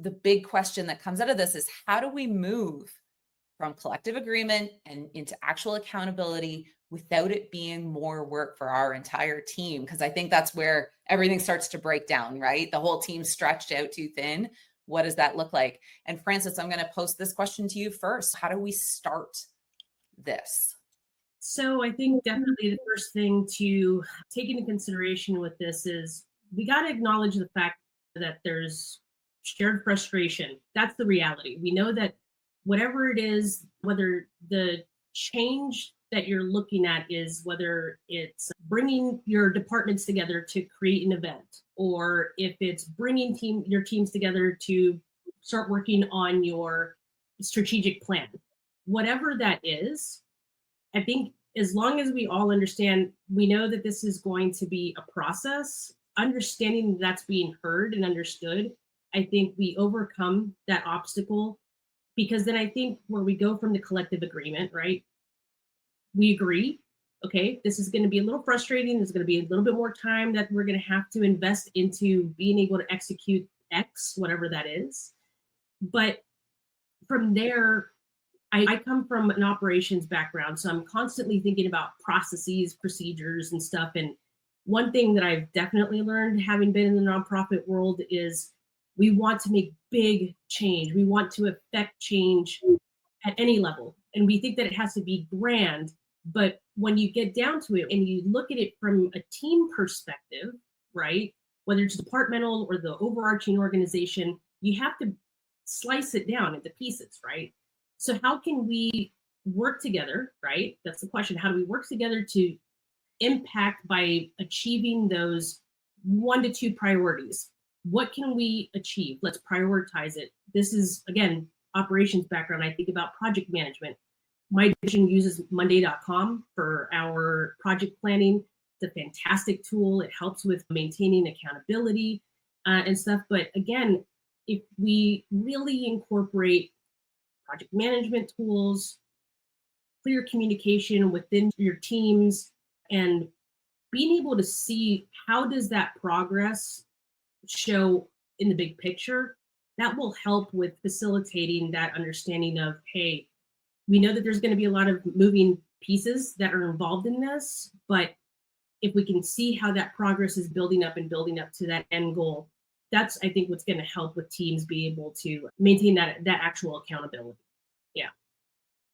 the big question that comes out of this is, how do we move from collective agreement and into actual accountability without it being more work for our entire team? Because I think that's where everything starts to break down, right? The whole team's stretched out too thin. What does that look like? And Frances, I'm going to post this question to you first. How do we start this? So I think definitely the first thing to take into consideration with this is we got to acknowledge the fact that there's shared frustration. That's the reality. We know that whatever it is, whether the change that you're looking at is whether it's bringing your departments together to create an event, or if it's bringing your teams together to start working on your strategic plan, whatever that is, I think as long as we all understand, we know that this is going to be a process, understanding that's being heard and understood, I think we overcome that obstacle, because then I think where we go from the collective agreement, right? We agree, okay, this is going to be a little frustrating. There's going to be a little bit more time that we're going to have to invest into being able to execute X, whatever that is. But from there, I come from an operations background, so I'm constantly thinking about processes, procedures, and stuff. And one thing that I've definitely learned, having been in the nonprofit world, is we want to make big change. We want to affect change at any level. And we think that it has to be grand. But when you get down to it and you look at it from a team perspective, right, whether it's departmental or the overarching organization, you have to slice it down into pieces, right? So how can we work together, right? That's the question. How do we work together to impact by achieving those 1 to 2 priorities? What can we achieve? Let's prioritize it. This is, again, operations background. I think about project management. My division uses Monday.com for our project planning. It's a fantastic tool. It helps with maintaining accountability and stuff. But again, if we really incorporate project management tools, clear communication within your teams, and being able to see how does that progress show in the big picture, that will help with facilitating that understanding of, hey, we know that there's going to be a lot of moving pieces that are involved in this, but if we can see how that progress is building up and building up to that end goal, that's, I think, what's going to help with teams be able to maintain that actual accountability. Yeah.